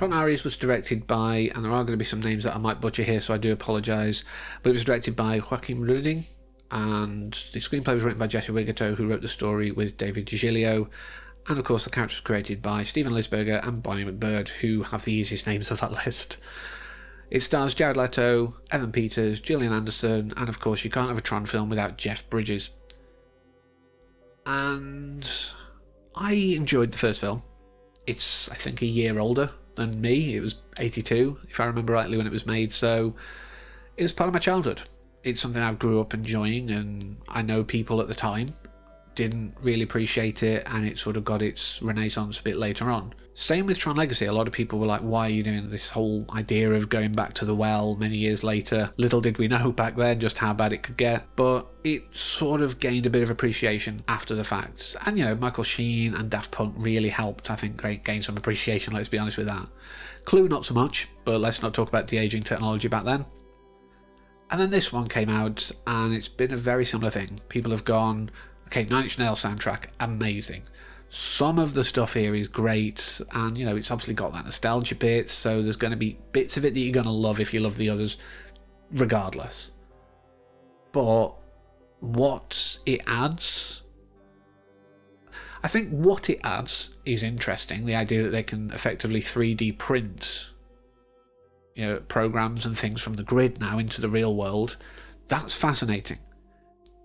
Tron Ares was directed by, and there are going to be some names that I might butcher here, so I do apologise, but it was directed by Joachim Rüning, and the screenplay was written by Jesse Rigoto, who wrote the story with David DiGilio, and of course the character was created by Steven Lisberger and Bonnie McBird, who have the easiest names of that list. It stars Jared Leto, Evan Peters, Gillian Anderson, and of course you can't have a Tron film without Jeff Bridges. And I enjoyed the first film. It's, I think, a year older than me. It was 82, if I remember rightly, when it was made, so it was part of my childhood. It's something I grew up enjoying, and I know people at the time didn't really appreciate it, and it sort of got its renaissance a bit later on. Same with Tron Legacy. A lot of people were like, why are you doing this whole idea of going back to the well many years later? Little did we know back then just how bad it could get, but it sort of gained a bit of appreciation after the fact. And you know, Michael Sheen and Daft Punk really helped, I think, gain some appreciation, let's be honest with that. Clue not so much, but let's not talk about de-aging technology back then. And then this one came out, and it's been a very similar thing. People have gone, okay, Nine Inch Nails soundtrack, amazing. Some of the stuff here is great, and you know, it's obviously got that nostalgia bit, so there's going to be bits of it that you're going to love if you love the others, regardless. But what it adds, I think what it adds is interesting. The idea that they can effectively 3D print, you know, programs and things from the grid now into the real world, that's fascinating.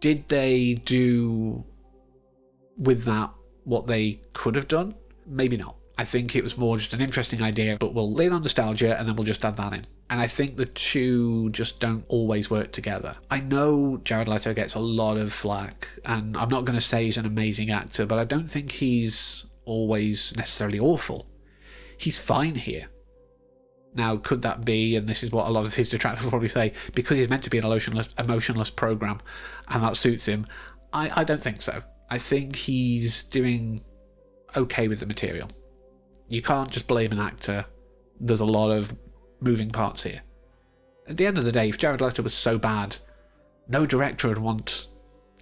Did they do with that what they could have done? Maybe not. I think it was more just an interesting idea, but we'll lean on nostalgia and then we'll just add that in. And I think the two just don't always work together. I know Jared Leto gets a lot of flack, and I'm not going to say he's an amazing actor, but I don't think he's always necessarily awful. He's fine here. Now, could that be, and this is what a lot of his detractors will probably say, because he's meant to be an emotionless program and that suits him? I don't think so. I think he's doing okay with the material. You can't just blame an actor. There's a lot of moving parts here. At the end of the day, if Jared Leto was so bad, no director would want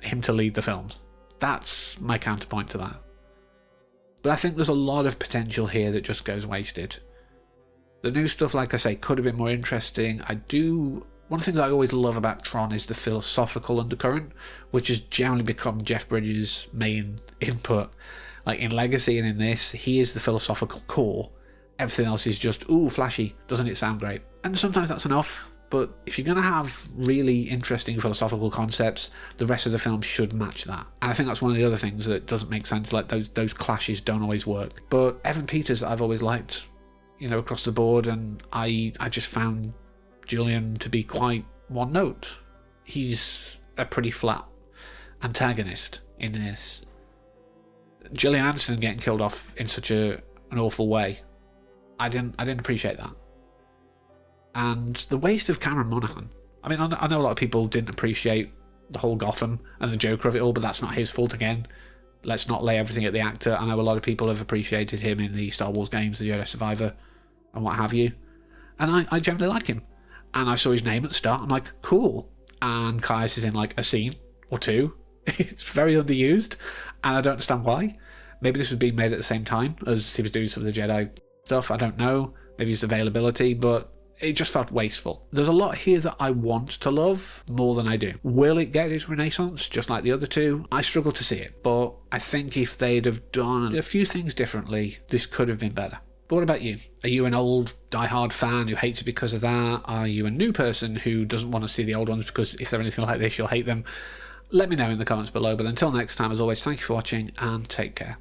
him to lead the films. That's my counterpoint to that. But I think there's a lot of potential here that just goes wasted. The new stuff, like I say, could have been more interesting. One thing that I always love about Tron is the philosophical undercurrent, which has generally become Jeff Bridges' main input. Like in Legacy and in this, he is the philosophical core. Everything else is just, ooh, flashy, doesn't it sound great? And sometimes that's enough, but if you're going to have really interesting philosophical concepts, the rest of the film should match that. And I think that's one of the other things that doesn't make sense, like those clashes don't always work. But Evan Peters I've always liked, you know, across the board, and I just found Julian to be quite one note. He's a pretty flat antagonist in this. Gillian Anderson getting killed off in such an awful way, I didn't appreciate that. And the waste of Cameron Monaghan. I mean, I know a lot of people didn't appreciate the whole Gotham and the Joker of it all, but that's not his fault again. Let's not lay everything at the actor. I know a lot of people have appreciated him in the Star Wars games, the Jedi Survivor, and what have you. And I generally like him. And I saw his name at the start. I'm like, cool. And Caius is in like a scene or two. It's very underused, and I don't understand why. Maybe this was being made at the same time as he was doing some of the Jedi stuff. I don't know. Maybe it's availability, but it just felt wasteful. There's a lot here that I want to love more than I do. Will it get its renaissance just like the other two? I struggle to see it, but I think if they'd have done a few things differently, this could have been better. But what about you? Are you an old die-hard fan who hates it because of that? Are you a new person who doesn't want to see the old ones because if they're anything like this, you'll hate them? Let me know in the comments below. But until next time, as always, thank you for watching and take care.